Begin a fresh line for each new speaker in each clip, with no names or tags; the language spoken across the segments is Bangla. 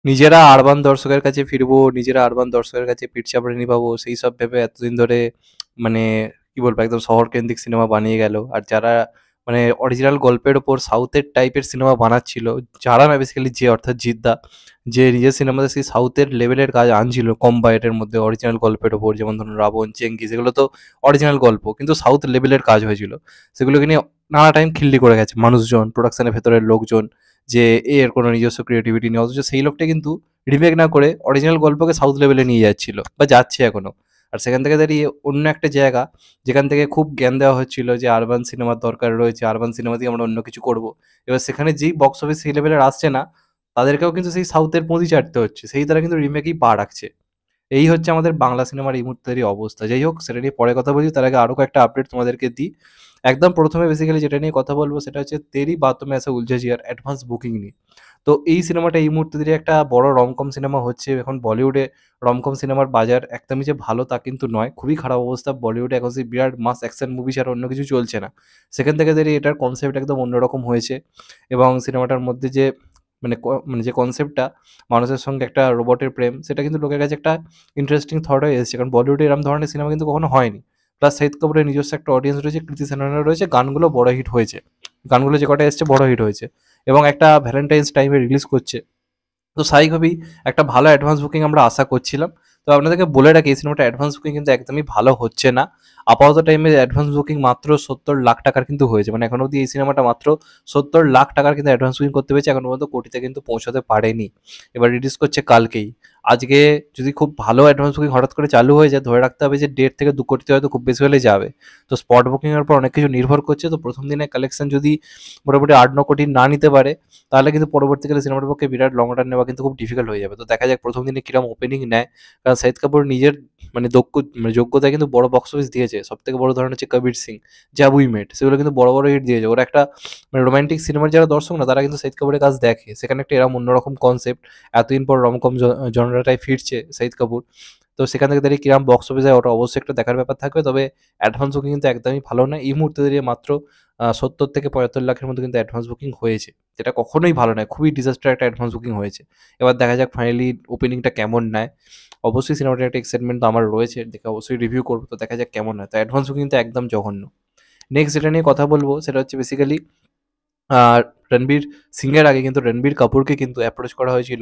নিজেরা আরবান দর্শকের কাছে ফিরবো, নিজেরা আরবান দর্শকের কাছে পিঠ চাপড়ে পাবো, সেই সব ভেবে এতদিন ধরে মানে কি বলবো একদম শহর কেন্দ্রিক সিনেমা বানিয়ে গেল। আর যারা মানে অরিজিনাল গল্পের ওপর সাউথের টাইপের সিনেমা বানাচ্ছিল, যারা না বেসিক্যালি যে অর্থাৎ জিদ্দা, যে নিজের সিনেমাতে সেই সাউথের লেভেলের কাজ আনছিল কম বাজেটের মধ্যে অরিজিনাল গল্পের ওপর, যেমন ধরুন রাবণ, চেঙ্গিস, এগুলো তো অরিজিনাল গল্প কিন্তু সাউথ লেভেলের কাজ হয়েছিল। সেগুলোকে নিয়ে নানা টাইম খিল্লি করে গেছে মানুষজন, প্রোডাকশনের ভেতরের লোকজন, যে এর কোনো নিজস্ব ক্রিয়েটিভিটি নেই। অথচ সেই লোকটা কিন্তু রিমেক না করে অরিজিনাল গল্পকে সাউথ লেভেলে নিয়ে যাচ্ছিল বা যাচ্ছে এখনো। আর সেখান থেকে দাঁড়িয়ে অন্য একটা জায়গা যেখান থেকে খুব জ্ঞান দেওয়া হচ্ছিল যে আরবান সিনেমার দরকার রয়েছে, আরবান সিনেমা দিয়ে আমরা অন্য কিছু করব। এবার সেখানে যেই বক্স অফিস সেই লেভেলের আসছে না, তাদেরকেও কিন্তু সেই সাউথের পুঁজি চাটতে হচ্ছে, সেই তারা কিন্তু রিমেকেই পা রাখছে। এই হচ্ছে আমাদের বাংলা সিনেমার এই মুহূর্তেরই অবস্থা। যাই হোক, সেটা নিয়ে পরে কথা বলছি, তার আগে আরও কয়েকটা আপডেট তোমাদেরকে দিই। একদম প্রথমে বেসিক্যালি যেটা নিয়ে কথা বলবো সেটা হচ্ছে তেরি বাতোঁ মে এসে উলঝে জিয়ার অ্যাডভান্স বুকিং নিয়ে। তো এই সিনেমাটা এই মুহূর্তে দিয়ে একটা বড় রমকম সিনেমা হচ্ছে এখন বলিউডে। রমকম সিনেমার বাজার একদমই যে ভালো তা কিন্তু নয়, খুবই খারাপ অবস্থা বলিউডে। এখন সেই বিরাট মাস অ্যাকশন মুভি ছাড়া অন্য কিছু চলছে না। সেখান থেকে দাঁড়িয়ে এটার কনসেপ্ট একদম অন্যরকম হয়েছে। এবং সিনেমাটার মধ্যে যে মানে যে কনসেপ্টটা, মানুষের সঙ্গে একটা রোবটের প্রেম, সেটা কিন্তু লোকের কাছে একটা ইন্টারেস্টিং থট হয়ে এসেছে, কারণ বলিউডে এরকম ধরনের সিনেমা কিন্তু কখনো হয়নি। প্লাস শহীদ কাপুরের নিজস্ব একটা অডিয়েন্স রয়েছে, কৃতি সেননের রয়েছে, গানগুলো বড় হিট হয়েছে, গানগুলো যে কটা এসছে বড় হিট হয়েছে, এবং একটা ভ্যালেন্টাইন্স টাইমে রিলিজ করছে। তো স্বাভাবিকভাবেই একটা ভালো অ্যাডভান্স বুকিং আমরা আশা করছিলাম। তো আপনাদেরকে বলে রাখি, এই সিনেমাটা অ্যাডভান্স বুকিং কিন্তু একদমই ভালো হচ্ছে না। আপাতত টাইমে অ্যাডভান্স বুকিং মাত্র ৭০ লাখ টাকার কিন্তু হয়েছে, মানে এখন অবধি এই সিনেমাটা মাত্র ৭০ লাখ টাকার কিন্তু অ্যাডভান্স বুকিং করতে পেরেছে, এখন পর্যন্ত কোটিতে কিন্তু পৌঁছাতে পারেনি। এবার রিলিজ করছে কালকেই। আজকে যদি খুব ভালো অ্যাডভান্স বুকিং হঠাৎ করে চালু হয়ে যায়, ধরে রাখতে হবে যে ১.৫ থেকে ২ কোটিতে হয়তো খুব বেশি হলে যাবে। তো স্পট বুকিংয়ের উপর অনেক কিছু নির্ভর করছে। তো প্রথম দিনের কালেকশন যদি মোটামুটি ৮-৯ কোটি না নিতে পারে, তাহলে কিন্তু পরবর্তীকালে সিনেমাটার পক্ষে বিরাট লং রান নেওয়া কিন্তু খুব ডিফিকাল্ট হয়ে যাবে। তো দেখা যাক প্রথম দিনে কিরম ওপেনিং নেয়। কারণ শাহিদ কাপুর নিজের মানে যোগ্যতায় কিন্তু বড় বক্স অফিস দিয়েছে। সবথেকে বড় উদাহরণ হচ্ছে কবির সিং, যা উই মেট, সেগুলো কিন্তু বড় বড় হিট দিয়েছে। ওরা একটা মানে রোমান্টিক সিনেমার যারা দর্শক না, তারা কিন্তু শাহিদ কাপুরের কাজ দেখে। সেখানে একটা এরকম অন্যরকম কনসেপ্ট, এতদিন পর রমকম জনরাটায় ফিরছে শাহিদ কাপুর। তো সেখান থেকে দাঁড়িয়ে কিরম বক্স অফিস হয় ওটা অবশ্যই একটা দেখার ব্যাপার থাকবে। তবে অ্যাডভান্স বুকিং কিন্তু একদমই ভালো না। এই মুহূর্তে দাঁড়িয়ে মাত্র ৭০ থেকে ৭৫ লাখের মতো কিন্তু অ্যাডভান্স বুকিং হয়েছে, যেটা কখনোই ভালো নয়। খুবই ডিজাস্টার একটা অ্যাডভান্স বুকিং হয়েছে। এবার দেখা যাক ফাইনালি ওপেনিংটা কেমন নেয়। অবশ্যই সিনেমাটার একটা এক্সাইটমেন্ট তো আমার রয়েছে, দেখে অবশ্যই রিভিউ করব। তো দেখা যাক কেমন হয়। তো অ্যাডভান্স বুকিং তো একদম জঘন্য। নেক্সট যেটা নিয়ে কথা বলবো সেটা হচ্ছে বেসিক্যালি আ রণবীর সিংয়ের আগে কিন্তু রণবীর কাপুরকে কিন্তু অ্যাপ্রোচ করা হয়েছিল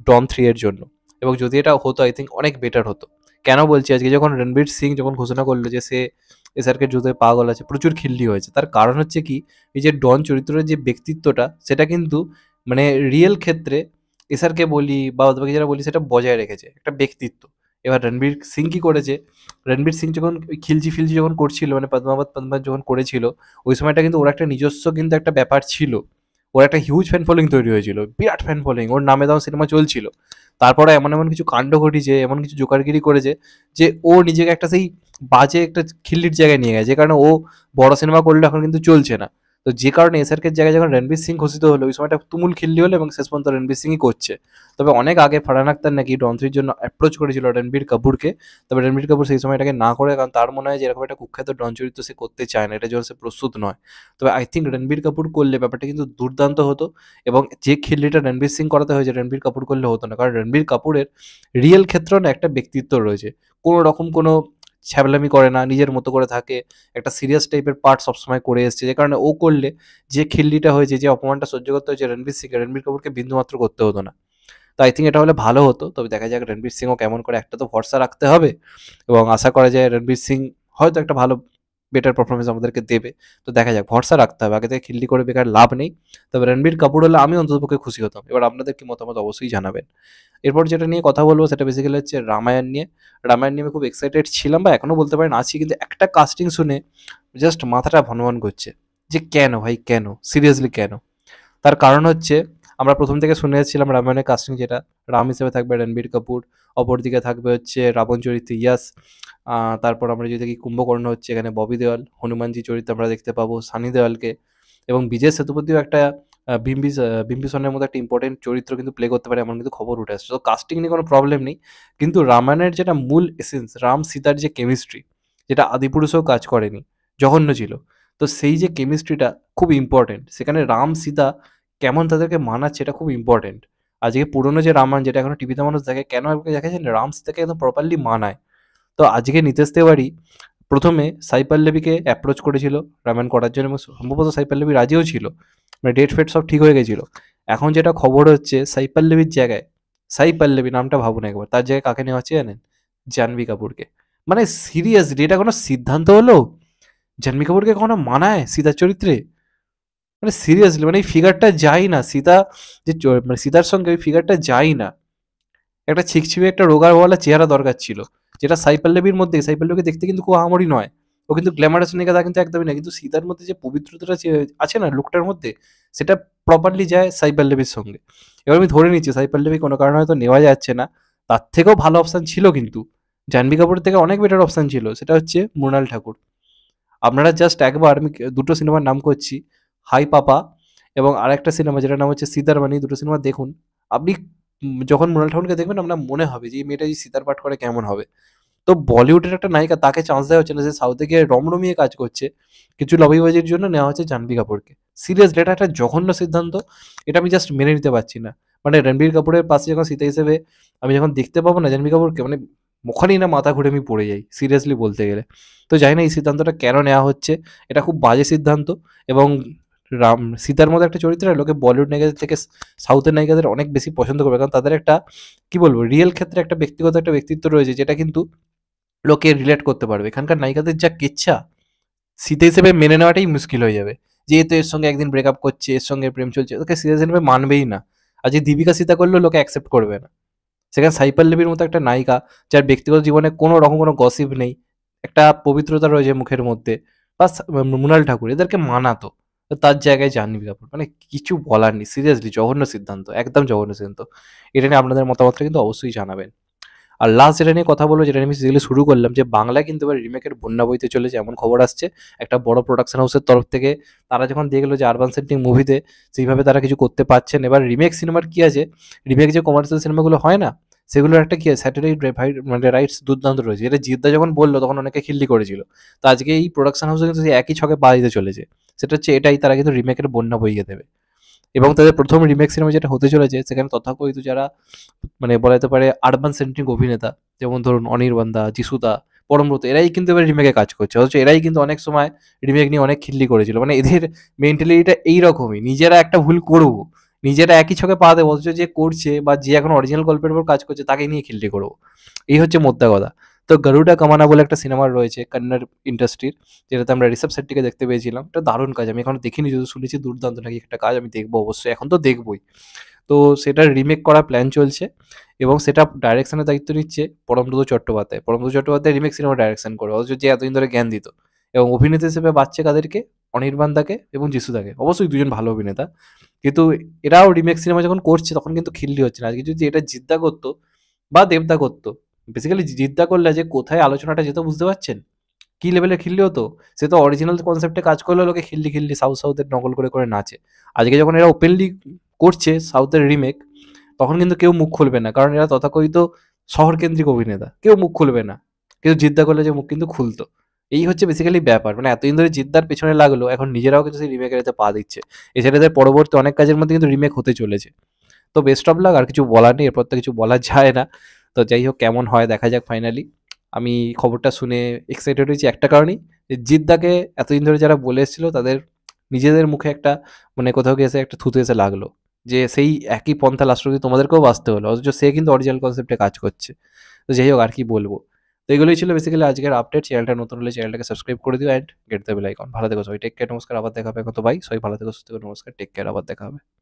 ডন 3 এর জন্য। এবং যদি এটা হতো আই থিংক অনেক বেটার হতো। কেন বলছি, আজকে যখন রণবীর সিং যখন ঘোষণা করলো যে সে এসআরকে জুতোয় পা গলাচ্ছে, প্রচুর খিল্লি হয়েছে। তার কারণ হচ্ছে কি, এই যে ডন চরিত্রের যে ব্যক্তিত্বটা, সেটা কিন্তু মানে রিয়েল ক্ষেত্রে এসআরকে বলি বা বাদবাকি যারা বলি সেটা বজায় রেখেছে একটা ব্যক্তিত্ব। এবার রণবীর সিং কি করেছে, রণবীর সিং যখন ওই খিলজি-ফিলজি যখন করছিল, মানে পদ্মাবত যখন করেছিল, ওই সময়টা কিন্তু ওর একটা নিজস্ব কিন্তু একটা ব্যাপার ছিল। ওর একটা হিউজ ফ্যান ফলোইং তৈরি হয়েছিল, বিরাট ফ্যান ফলোইং, ওর নামে দাও সিনেমা চলছিল। তারপরে এমন এমন কিছু কাণ্ড ঘটিয়েছে, এমন কিছু জোকারগিরি করেছে, যে ও নিজেকে একটা সেই বাজে একটা খিল্লির জায়গায় নিয়ে গেছে, যে কারণে ও বড় সিনেমা করলে এখন কিন্তু চলছে না। তো যে কারণে এসআরকে জায়গায় যখন রণবীর সিং ঘোষিত হলো, ওই সময়টা তুমুল খিল্লি হলো এবং শেষ পর্যন্ত রণবীর সিংই করছে। তবে অনেক আগে ফারহান আখতার নাকি ডন 3 জন্য অ্যাপ্রোচ করেছিল রণবীর কাপুরকে। তবে রণবীর কাপুর সেই সময়টাকে না করে, কারণ তার মনে হয় যে এরকম একটা কুখ্যাত ডন চরিত্র সে করতে চায় না, এটার জন্য সে প্রস্তুত নয়। তবে আই থিঙ্ক রণবীর কাপুর করলে ব্যাপারটা কিন্তু দুর্দান্ত হতো। এবং যে খিল্লিটা রণবীর সিং করাতে হয়েছে, রণবীর কাপুর করলে হতো না, কারণ রণবীর কাপুরের রিয়েল ক্ষেত্রেও না একটা ব্যক্তিত্ব রয়েছে। কোনো রকম কোনো ছ্যাবলামি করে না, নিজের মতো করে থাকে, একটা সিরিয়াস টাইপের পার্ট সবসময় করে এসছে, যে কারণে ও করলে যে খিল্লিটা হয়েছে, যে অপমানটা সহ্য করতে হয়েছে রণবীর সিংকে, রণবীর কাপুরকে বিন্দুমাত্র করতে হতো না। তো আই থিঙ্ক এটা হলে ভালো হতো। তবে দেখা যাক রণবীর সিংও কেমন করে, একটা তো ভরসা রাখতে হবে এবং আশা করা যায় রণবীর সিং হয়তো একটা ভালো বেটার পারফরমেন্স আমাদেরকে দেবে। তো দেখা যাক, ভরসা রাখতে হবে, আগে থেকে খিল্লি করে বেকার লাভ নেই। তবে রণবীর কাপুর হলে আমি অন্ততপক্ষে খুশি হতাম। এবার আপনাদের কি মতামত অবশ্যই জানাবেন। এরপর যেটা নিয়ে কথা বলবো সেটা বেসিক্যালি হচ্ছে রামায়ণ নিয়ে। রামায়ণ নিয়ে আমি খুব এক্সাইটেড ছিলাম বা এখনো বলতে পারেন আছি, কিন্তু একটা কাস্টিং শুনে জাস্ট মাথাটা ভনভন করছে, যে কেন ভাই কেন, সিরিয়াসলি কেন? তার কারণ হচ্ছে, আমরা প্রথম থেকে শুনে এসেছিলাম রামায়ণের কাস্টিং যেটা, রাম হিসেবে থাকবে রণবীর কাপুর, অপরদিকে থাকবে হচ্ছে রাবণ চরিত্রে ইয়াস, তারপর আমরা যদি দেখি কুম্ভকর্ণ হচ্ছে এখানে ববি দেওয়াল, হনুমানজি চরিত্রে আমরা দেখতে পাবো সানি দেওয়ালকে, এবং বিজয় সেতুপতিও একটা বিম্বিসনের মতো একটা ইম্পর্টেন্ট চরিত্র কিন্তু প্লে করতে পারে, এমন কিন্তু খবর উঠে আসছে। তো কাস্টিং নিয়ে কোনো প্রবলেম নেই, কিন্তু রামায়ণের যেটা মূল এসেন্স, রাম সীতার যে কেমিস্ট্রি, যেটা আদিপুরুষেও কাজ করেনি, জঘন্য ছিল। তো সেই যে কেমিস্ট্রিটা খুব ইম্পর্টেন্ট, সেখানে রাম সীতা কেমন তাদেরকে মানাচ্ছে, এটা খুব ইম্পর্টেন্ট। আজকে পুরনো যে রামায়ণ যেটা এখনো টিভিতে মানুষ দেখে, কেন দেখেছেন? রাম সীতাকে একদম প্রপারলি মানায়। তো আজকে নিতেশ তিওয়ারি প্রথমে সাই পল্লবীকে অ্যাপ্রোচ করেছিল রামায়ণ করার জন্য এবং সম্ভবত সাই পল্লবী রাজিও ছিল, মানে ডেট ফেট সব ঠিক হয়ে গেছিল। এখন যেটা খবর হচ্ছে সাই পল্লবীর জায়গায়, সাই পল্লবী নামটা ভাবুন একবার, তার জায়গায় কাকে নেওয়া হচ্ছে জানেন? জাহ্নবী কাপুরকে। মানে সিরিয়াসলি এটা কোনো সিদ্ধান্ত হলো? জাহ্নবী কাপুরকে কখনো মানায় সীতার চরিত্রে? মানে সিরিয়াসলি মানে এই ফিগারটা যায় না, সীতা যে মানে সীতার সঙ্গে ওই ফিগারটা যায় না। একটা ছিকছিপে একটা রোগাওয়ালা চেহারা দরকার ছিল, যেটা সাই পল্লবীর মধ্যে। সাই পল্লবীকে দেখতে কিন্তু খুব আহামরি নয়, ও কিন্তু গ্ল্যামারাস নায়িকা তা কিন্তু একদমই না, কিন্তু সীতার মধ্যে যে পবিত্রতাটা আছে না লুকটার মধ্যে, সেটা প্রপারলি যায় সাই পল্লবীর সঙ্গে। এবার আমি ধরে নিচ্ছি সাই পল্লবী কোনো কারণে হয়তো নেওয়া যাচ্ছে না, তার থেকেও ভালো অপশান ছিল কিন্তু, জাহ্নবী কাপুরের থেকে অনেক বেটার অপশান ছিল, সেটা হচ্ছে মৃণাল ঠাকুর। আপনারা জাস্ট একবার, আমি দুটো সিনেমার নাম করছি, হাই পাপা এবং আরেকটা সিনেমা যেটার নাম হচ্ছে সীতার বাণী, দুটো সিনেমা দেখুন। আপনি যখন মৃণাল ঠাকুরকে দেখবেন আপনার মনে হবে যে এই মেয়েটা যদি সীতার পাঠ করে কেমন হবে। তো বলিউডের একটা নায়িকা, তাকে চান্স দেওয়া হচ্ছে না, যে সাউথে গিয়ে রমরমিয়ে কাজ করছে, কিছু লবিবাজির জন্য নেওয়া হচ্ছে জাহ্নবী কাপুরকে। সিরিয়াসলি এটা একটা জঘন্য সিদ্ধান্ত, এটা আমি জাস্ট মেনে নিতে পারছি না। মানে রণবীর কাপুরের পাশে যখন সীতা হিসেবে আমি যখন দেখতে পাবো না জাহ্নবী কাপুরকে, মানে ওখানেই না মাথা ঘুরে আমি পড়ে যাই সিরিয়াসলি বলতে গেলে। তো জানি না এই সিদ্ধান্তটা কেন নেওয়া হচ্ছে, এটা খুব বাজে সিদ্ধান্ত। এবং সীতার মতো একটা চরিত্রে লোকে বলিউড নায়িকাদের থেকে সাউথের নায়িকাদের অনেক বেশি পছন্দ করবে, কারণ তাদের একটা কি বলবো রিয়েল ক্ষেত্রে একটা ব্যক্তিগত একটা ব্যক্তিত্ব রয়েছে, যেটা কিন্তু লোকে রিলেট করতে পারবে। এখানকার নায়িকাদের যা কেচ্ছা, সীতা হিসেবে মেনে নেওয়াটাই মুশকিল হয়ে যাবে। যেহেতু এর সঙ্গে একদিন ব্রেকআপ করছে, এর সঙ্গে প্রেম চলছে, ওকে সীতা হিসেবে মানবেই না। আর যে দীপিকা সীতা করলেও লোকে অ্যাকসেপ্ট করবে না। সেখানে সাই পল্লবীর মতো একটা নায়িকা, যার ব্যক্তিগত জীবনে কোনো রকম কোনো গসিপ নেই, একটা পবিত্রতা রয়েছে মুখের মধ্যে, বা মৃণাল ঠাকুর, এদেরকে মানাতো। তো তার জায়গায় জাহ্নবী কাপুর, মানে কিছু বলার নেই। সিরিয়াসলি জঘন্য সিদ্ধান্ত, একদম জঘন্য সিদ্ধান্ত। এটা নিয়ে আপনাদের মতামতটা কিন্তু অবশ্যই জানাবেন। আর লাস্ট যেটা নিয়ে কথা বলবো, যেটা নিয়ে আমি সিরিয়ালি শুরু করলাম, যে বাংলায় কিন্তু এবার রিমেকের বন্যা বইতে চলেছে এমন খবর আসছে একটা বড় প্রোডাকশন হাউসের তরফ থেকে। তারা যখন দেখলো যে আরবান সেন্টিং মুভিতে সেইভাবে তারা কিছু করতে পারছেন, এবার রিমেক সিনেমার কি আছে, রিমেক যে কমার্শিয়াল সিনেমাগুলো হয় না, সেগুলোর একটা কি আছে, স্যাটেলাইট মানে রাইটস দুর্দান্ত রয়েছে। এটা জিদ্দা যখন বললো তখন অনেকে খিল্লি করেছিল। তো আজকে এই প্রোডাকশন হাউসে কিন্তু সেই একই ছকে পা দিতে চলেছে। সেটা হচ্ছে এটাই, তারা কিন্তু রিমেকের বন্যা বইয়ে দেবে। এবং তাদের প্রথম রিমেক সিনেমা যেটা হতে চলেছে, সেখানে তথাকথিত যারা মানে বলা যেতে পারে আরবান সেন্ট্রিক অভিনেতা, যেমন ধরুন অনির্বাণ দা, যিশুদা, পরমব্রত, এরাই কিন্তু এবার রিমেকে কাজ করছে। অথচ এরাই কিন্তু অনেক সময় রিমেক নিয়ে অনেক খিল্লি করেছিল। মানে এদের মেন্টালিটিটা এইরকমই, নিজেরা একটা ভুল করবো, নিজেরা একই ছকে পা দেবো, অথচ যে করছে বা যে এখন অরিজিনাল গল্পের উপর কাজ করছে তাকে নিয়ে খিল্লি করবো। এই হচ্ছে মোদ্দা কথা। তো গরুডা কামানা বলে একটা সিনেমা রয়েছে কন্নড় ইন্ডাস্ট্রির, যেটাতে আমরা ঋষভ শেট্টিকে দেখতে পেয়েছিলাম। এটা দারুণ কাজ, আমি এখনো দেখিনি, যদি শুনেছি দুর্দান্ত নাকি একটা কাজ, আমি দেখবো অবশ্যই, এখন তো দেখবোই। তো সেটার রিমেক করার প্ল্যান চলছে এবং সেটা ডাইরেকশনের দায়িত্ব নিচ্ছে Parambrata Chattopadhyay. Parambrata Chattopadhyay remake cinema direction করবে, অথচ যে এতদিন ধরে জ্ঞান দিত। এবং অভিনেতা হিসেবে বাচ্চা কাদেরকে, অনির্বাণ দাকে এবং যিশুদাকে, অবশ্যই দুজন ভালো অভিনেতা। কিন্তু এরাও রিমেক সিনেমা যখন করছে তখন কিন্তু খিল্লি হচ্ছে না। আজকে যদি এটা জিদ্দা করতো বা দেবদা করতো, বেসিক্যালি জিদ্দা করলে যে কোথায় আলোচনাটা যেত বুঝতে পারছেন, কি লেভেলের খিল্লি হতো। সে তো অরিজিনাল কনসেপ্টে কাজ করলে লোকে খিল্লি খিল্লি সাউথের নকল করে করে নাচে। আজকে যখন এরা ওপেনলি করছে সাউথের রিমেক, তখন কিন্তু কেউ মুখ খুলবে না, কারণ এরা তথাকথিত শহরকেন্দ্রিক অভিনেতা, কেউ মুখ খুলবে না। কিন্তু জিদ্দা করলে যে মুখ কিন্তু খুলতো। এই হচ্ছে বেসিক্যালি ব্যাপার। মানে এতদিন ধরে জিদ্দার পেছনে লাগলো, এখন নিজেরাও কিন্তু সেই রিমেকের এতে পা দিচ্ছে। এছাড়া এদের পরবর্তী অনেক কাজের মধ্যে কিন্তু রিমেক হতে চলেছে। তো বেস্ট অফ লাক, আর কিছু বলার নেই, এরপর তো কিছু বলা যায় না। তো যাই হোক, কেমন হয় দেখা যাক ফাইনালি। আমি খবরটা শুনে এক্সাইটেড হয়েছি একটা কারণেই, যে জিদ্দাকে এতদিন ধরে যারা বলে এসেছিল তাদের নিজেদের মুখে একটা মানে কোথাও গিয়ে এসে একটা থুতু এসে লাগলো, যে সেই একই পন্থা লাস্ট অব্দি তোমাদেরকেও বাঁচতে হলো, অথচ সে কিন্তু অরিজিনাল কনসেপ্টে কাজ করছে। তো যাই হোক, আর কি বলবো। তো এগুলোই ছিল বেসিক্যালি আজকের আপডেট। চ্যানেলটা নতুন হলে চ্যানেলটাকে সাবস্ক্রাইব করে দিও and get the bell icon. ভালো থেকো সবাই, টেক কেয়ার, নমস্কার, আবার দেখা হবে। কত ভাই সবাই ভালো থেকো, সুস্থ থেকো, নমস্কার, টেক কেয়ার, আবার দেখা হবে।